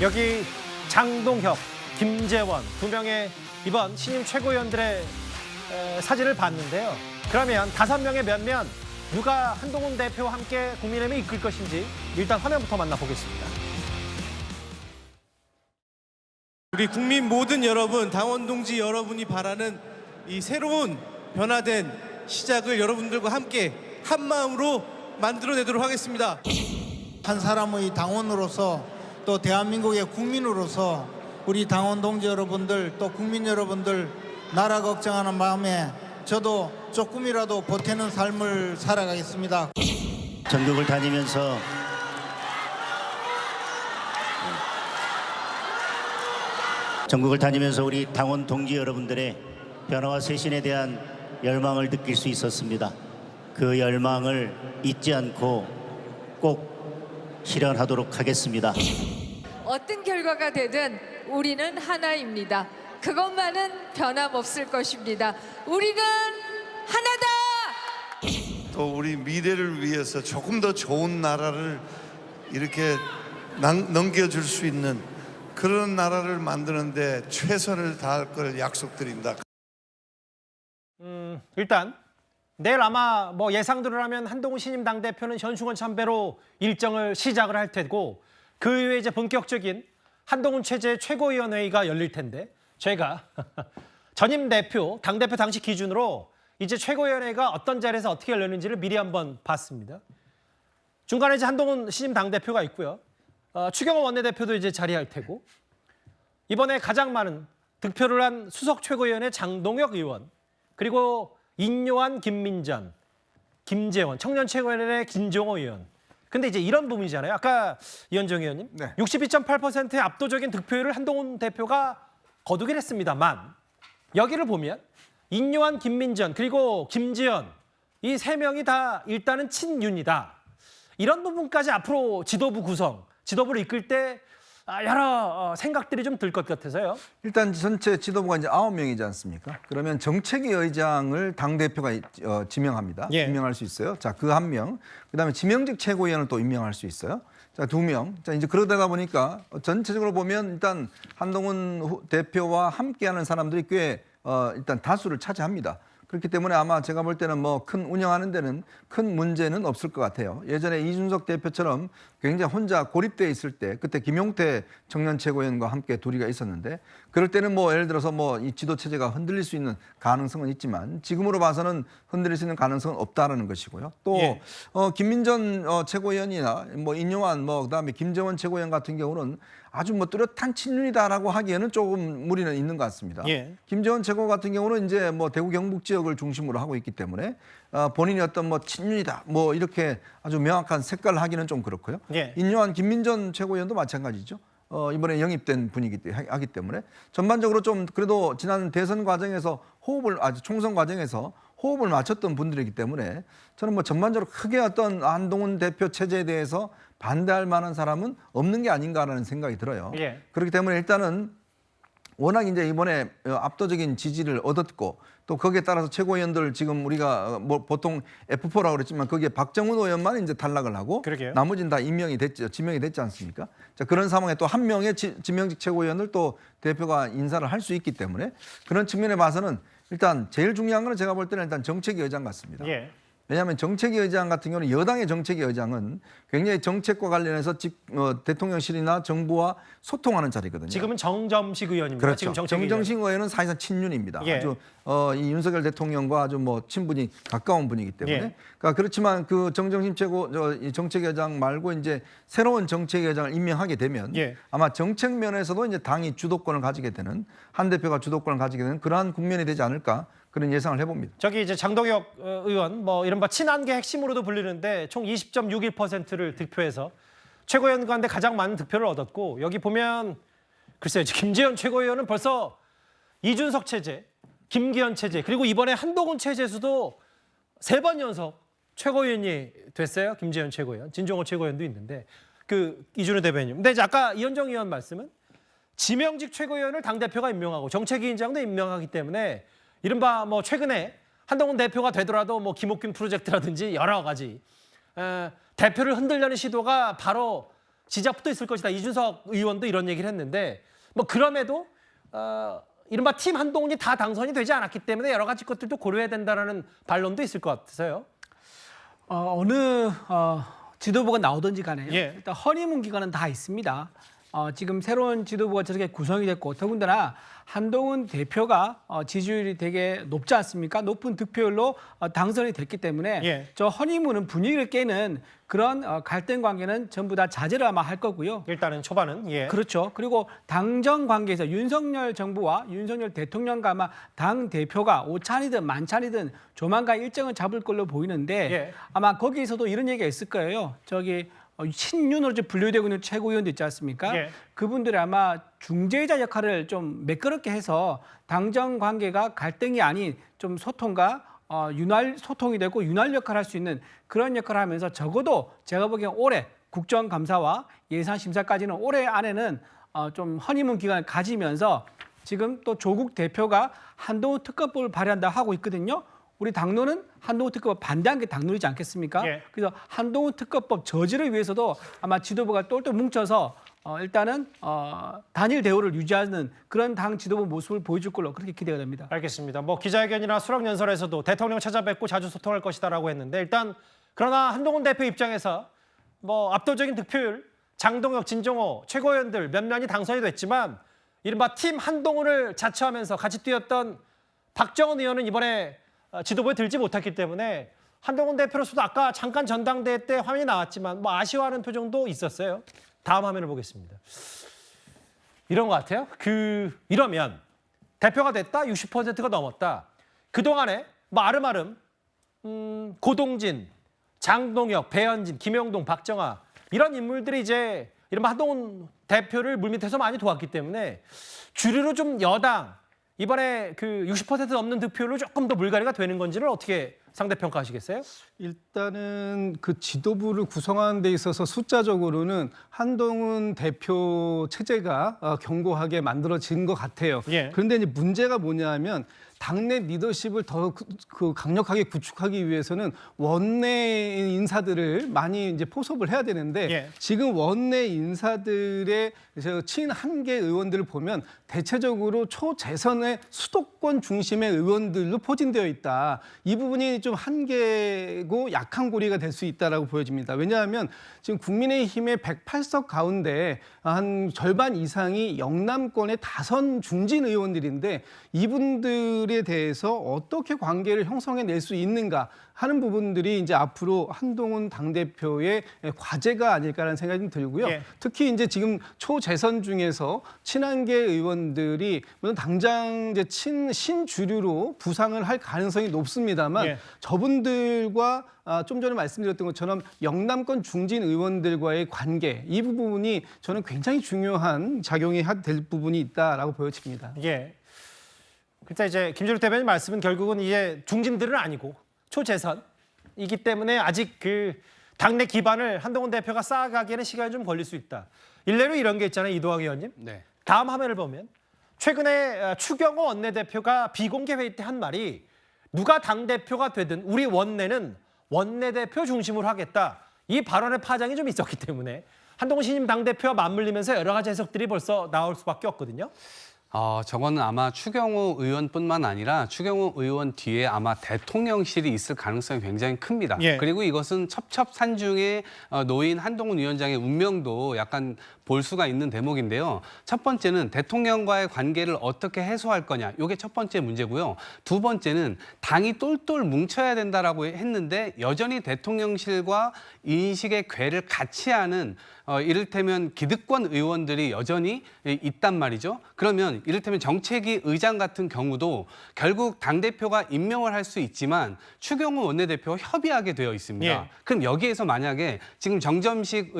여기 장동혁, 김재원 두 명의 이번 신임 최고위원들의 사진을 봤는데요. 그러면 5명의 면면 누가 한동훈 대표와 함께 국민의힘을 이끌 것인지 일단 화면부터 만나보겠습니다. 우리 국민 모든 여러분, 당원 동지 여러분이 바라는 이 새로운 변화된 시작을 여러분들과 함께 한 마음으로 만들어내도록 하겠습니다. 한 사람의 당원으로서 또 대한민국의 국민으로서 우리 당원 동지 여러분들 또 국민 여러분들 나라 걱정하는 마음에 저도 조금이라도 보태는 삶을 살아가겠습니다. 전국을 다니면서 우리 당원 동지 여러분들의 변화와 쇄신에 대한 열망을 느낄 수 있었습니다. 그 열망을 잊지 않고 꼭 실현하도록 하겠습니다. 어떤 결과가 되든 우리는 하나입니다. 그것만은 변함없을 것입니다. 우리는 하나다! 또 우리 미래를 위해서 조금 더 좋은 나라를 이렇게 넘겨줄 수 있는 그런 나라를 만드는데 최선을 다할 걸 약속드립니다. 일단 내일 아마 뭐 예상대로라면 한동훈 신임 당대표는 현충원 참배로 일정을 시작을 할 테고 그 이후에 이제 본격적인 한동훈 체제 최고위원회의가 열릴 텐데 저희가 전임 대표, 당대표 당시 기준으로 이제 최고위원회가 어떤 자리에서 어떻게 열리는지를 미리 한번 봤습니다. 중간에 이제 한동훈 신임 당대표가 있고요. 추경호 원내대표도 이제 자리할 테고 이번에 가장 많은 득표를 한 수석 최고위원회 장동혁 의원 그리고 인요한, 김민전, 김재원, 청년 최고위원회 김종호 의원. 근데 이제 이런 부분이잖아요. 아까 이현정 의원님, 네. 62.8%의 압도적인 득표율을 한동훈 대표가 거두긴 했습니다만 여기를 보면 인요한, 김민전 그리고 김재원 이 3명이 다 일단은 친윤이다. 이런 부분까지 앞으로 지도부 구성, 지도부를 이끌 때 여러 생각들이 좀 들 것 같아서요. 일단 전체 지도부가 이제 9명이지 않습니까? 그러면 정책위 의장을 당대표가 지명합니다. 예. 임명할 수 있어요. 자, 그 1명. 그다음에 지명직 최고위원을 또 임명할 수 있어요. 자, 2명. 자, 이제 그러다가 보니까 전체적으로 보면 일단 한동훈 대표와 함께하는 사람들이 꽤 일단 다수를 차지합니다. 그렇기 때문에 아마 제가 볼 때는 뭐 큰 운영하는 데는 큰 문제는 없을 것 같아요. 예전에 이준석 대표처럼 굉장히 혼자 고립돼 있을 때 그때 김용태 청년 최고위원과 함께 둘이가 있었는데 그럴 때는 뭐 예를 들어서 뭐 이 지도 체제가 흔들릴 수 있는 가능성은 있지만 지금으로 봐서는 흔들릴 수 있는 가능성은 없다라는 것이고요. 또 예. 김민전 최고위원이나 뭐 인용한 뭐 그다음에 김재원 최고위원 같은 경우는 아주 뭐 뚜렷한 친윤이다라고 하기에는 조금 무리는 있는 것 같습니다. 예. 김재원 최고 같은 경우는 이제 뭐 대구 경북 지역을 중심으로 하고 있기 때문에 본인이 어떤 뭐 친윤이다 뭐 이렇게 아주 명확한 색깔을 하기는 좀 그렇고요. 예. 인요한 김민전 최고위원도 마찬가지죠. 이번에 영입된 분이기 하기 때문에 전반적으로 좀 그래도 지난 대선 과정에서 총선 과정에서 호흡을 맞췄던 분들이기 때문에 저는 뭐 전반적으로 크게 어떤 한동훈 대표 체제에 대해서 반대할 만한 사람은 없는 게 아닌가라는 생각이 들어요. 예. 그렇기 때문에 일단은 워낙 이제 이번에 압도적인 지지를 얻었고 또 거기에 따라서 최고위원들 지금 우리가 뭐 보통 F4라고 그랬지만 거기에 박정훈 의원만 이제 탈락을 하고 그러게요. 나머지는 다 지명이 됐지 않습니까? 자, 그런 상황에 또 1명의 지명직 최고위원을 또 대표가 인사를 할 수 있기 때문에 그런 측면에 봐서는 일단 제일 중요한 건 제가 볼 때는 일단 정책위 의장 같습니다. 예. 왜냐하면 정책위 의장 같은 경우는 여당의 정책위 의장은 굉장히 정책과 관련해서 대통령실이나 정부와 소통하는 자리거든요. 지금은 정점식 의원입니다. 그렇죠. 지금 정책위 의원. 정정식 의원은 사실상 친윤입니다. 예. 아주 이 윤석열 대통령과 아주 뭐 친분이 가까운 분이기 때문에. 예. 그러니까 그렇지만 그 정정식 이 정책위원장 말고 이제 새로운 정책위원장을 임명하게 되면 예. 아마 정책 면에서도 이제 당이 주도권을 가지게 되는 한 대표가 주도권을 가지게 되는 그러한 국면이 되지 않을까. 그런 예상을 해봅니다. 저기 이제 장동혁 의원 뭐 이른바 친한계 핵심으로도 불리는데 총 20.61%를 득표해서 최고위원 가운데 가장 많은 득표를 얻었고 여기 보면 글쎄요. 김재현 최고위원은 벌써 이준석 체제, 김기현 체제 그리고 이번에 한동훈 체제에서도 3번 연속 최고위원이 됐어요. 김재현 최고위원, 진종호 최고위원도 있는데 그 이준우 대변인. 근데 이제 아까 이현정 의원 말씀은 지명직 최고위원을 당대표가 임명하고 정책위원장도 임명하기 때문에 이른바 뭐 최근에 한동훈 대표가 되더라도 뭐 김옥균 프로젝트라든지 여러 가지 대표를 흔들려는 시도가 바로 지적도 있을 것이다. 이준석 의원도 이런 얘기를 했는데 뭐 그럼에도 이른바 팀 한동훈이 다 당선이 되지 않았기 때문에 여러 가지 것들도 고려해야 된다라는 반론도 있을 것 같아서요. 어느 지도부가 나오든지 간에 예. 일단 허니문 기간은 다 있습니다. 지금 새로운 지도부가 저렇게 구성이 됐고 더군다나 한동훈 대표가 지지율이 되게 높지 않습니까? 높은 득표율로 당선이 됐기 때문에 예. 저 허니문은 분위기를 깨는 그런 갈등 관계는 전부 다 자제를 아마 할 거고요. 일단은 초반은 예. 그렇죠. 그리고 당정 관계에서 윤석열 정부와 윤석열 대통령과 아마 당 대표가 오찬이든 만찬이든 조만간 일정을 잡을 걸로 보이는데 예. 아마 거기에서도 이런 얘기가 있을 거예요. 저기 친윤으로 분류되고 있는 최고위원도 있지 않습니까? 예. 그분들이 아마 중재자 역할을 좀 매끄럽게 해서 당정 관계가 갈등이 아닌 좀 소통과 소통이 되고 윤활 역할을 할 수 있는 그런 역할을 하면서 적어도 제가 보기엔 올해 국정감사와 예산심사까지는 올해 안에는 좀 허니문 기간을 가지면서 지금 또 조국 대표가 한동훈 특검법을 발의한다 하고 있거든요. 우리 당론은 한동훈 특검법 반대한 게 당론이지 않겠습니까? 예. 그래서 한동훈 특검법 저지를 위해서도 아마 지도부가 똘똘 뭉쳐서 일단은 단일 대우를 유지하는 그런 당 지도부 모습을 보여줄 걸로 그렇게 기대가 됩니다. 알겠습니다. 뭐 기자회견이나 수락연설에서도 대통령 찾아뵙고 자주 소통할 것이다라고 했는데 일단 그러나 한동훈 대표 입장에서 뭐 압도적인 득표율, 장동혁, 진정호 최고위원들 몇 명이 당선이 됐지만 이른바 팀 한동훈을 자처하면서 같이 뛰었던 박정원 의원은 이번에 지도부에 들지 못했기 때문에 한동훈 대표로서도 아까 잠깐 전당대회 때 화면이 나왔지만 뭐 아쉬워하는 표정도 있었어요. 다음 화면을 보겠습니다. 이런 것 같아요. 이러면 대표가 됐다, 60%가 넘었다. 그동안에 뭐 아름아름 고동진, 장동혁, 배현진, 김영동, 박정아 이런 인물들이 이제 이른바 한동훈 대표를 물밑에서 많이 도왔기 때문에 주류로 좀 여당 이번에 60% 넘는 득표율로 조금 더 물갈이가 되는 건지를 어떻게 상대평가하시겠어요? 일단은 그 지도부를 구성하는 데 있어서 숫자적으로는 한동훈 대표 체제가 견고하게 만들어진 것 같아요. 예. 그런데 이제 문제가 뭐냐면 당내 리더십을 더 강력하게 구축하기 위해서는 원내 인사들을 많이 이제 포섭을 해야 되는데 예. 지금 원내 인사들의 친한계 의원들을 보면 대체적으로 초재선의 수도권 중심의 의원들로 포진되어 있다. 이 부분이 좀 한계고 약한 고리가 될 수 있다라고 보여집니다. 왜냐하면 지금 국민의힘의 108석 가운데 한 절반 이상이 영남권의 다선 중진 의원들인데 이분들에 대해서 어떻게 관계를 형성해낼 수 있는가 하는 부분들이 이제 앞으로 한동훈 당대표의 과제가 아닐까라는 생각이 좀 들고요. 예. 특히 이제 지금 초재선 중에서 친한계 의원들이 물론 당장 이제 신주류로 부상을 할 가능성이 높습니다만 예. 저분들과 좀 전에 말씀드렸던 것처럼 영남권 중진 의원들과의 관계 이 부분이 저는 굉장히 중요한 작용이 될 부분이 있다라고 보여집니다. 예. 그때 이제 김준욱 대변인 말씀은 결국은 이제 중진들은 아니고 초재선이기 때문에 아직 당내 기반을 한동훈 대표가 쌓아가기에는 시간이 좀 걸릴 수 있다. 일례로 이런 게 있잖아요, 이도학 의원님. 네. 다음 화면을 보면 최근에 추경호 원내대표가 비공개 회의 때 한 말이 누가 당대표가 되든 우리 원내는 원내대표 중심으로 하겠다. 이 발언의 파장이 좀 있었기 때문에 한동훈 신임 당대표와 맞물리면서 여러 가지 해석들이 벌써 나올 수밖에 없거든요. 저거는 아마 추경호 의원뿐만 아니라 추경호 의원 뒤에 아마 대통령실이 있을 가능성이 굉장히 큽니다. 예. 그리고 이것은 첩첩산중에 놓인 한동훈 위원장의 운명도 약간 볼 수가 있는 대목인데요. 첫 번째는 대통령과의 관계를 어떻게 해소할 거냐. 이게 첫 번째 문제고요. 두 번째는 당이 똘똘 뭉쳐야 된다라고 했는데 여전히 대통령실과 인식의 궤를 같이 하는 이를테면 기득권 의원들이 여전히 있단 말이죠. 그러면 이를테면 정책위 의장 같은 경우도 결국 당대표가 임명을 할 수 있지만 추경호 원내대표와 협의하게 되어 있습니다. 예. 그럼 여기에서 만약에 지금 정점식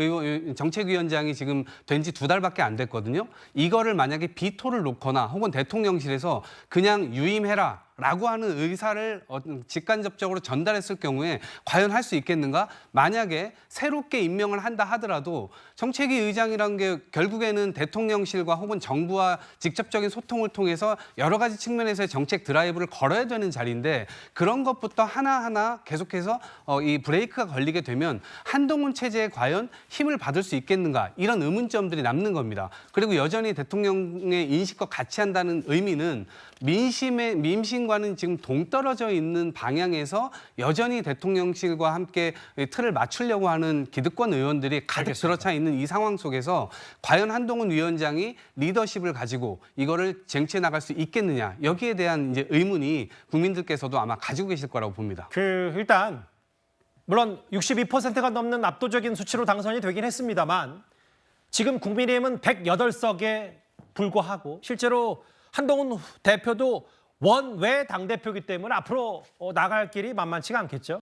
정책위원장이 지금 된 지 2달밖에 안 됐거든요. 이거를 만약에 비토를 놓거나 혹은 대통령실에서 그냥 유임해라 라고 하는 의사를 직간접적으로 전달했을 경우에 과연 할 수 있겠는가? 만약에 새롭게 임명을 한다 하더라도 정책위 의장이라는 게 결국에는 대통령실과 혹은 정부와 직접적인 소통을 통해서 여러 가지 측면에서의 정책 드라이브를 걸어야 되는 자리인데 그런 것부터 하나하나 계속해서 이 브레이크가 걸리게 되면 한동훈 체제에 과연 힘을 받을 수 있겠는가? 이런 의문점들이 남는 겁니다. 그리고 여전히 대통령의 인식과 같이 한다는 의미는 민심과는 지금 동떨어져 있는 방향에서 여전히 대통령실과 함께 틀을 맞추려고 하는 기득권 의원들이 가득 들어차 있는 이 상황 속에서 과연 한동훈 위원장이 리더십을 가지고 이거를 쟁취해 나갈 수 있겠느냐 여기에 대한 이제 의문이 국민들께서도 아마 가지고 계실 거라고 봅니다. 일단 물론 62%가 넘는 압도적인 수치로 당선이 되긴 했습니다만 지금 국민의힘은 108석에 불과하고 실제로 한동훈 대표도 원외 당대표이기 때문에 앞으로 나갈 길이 만만치가 않겠죠.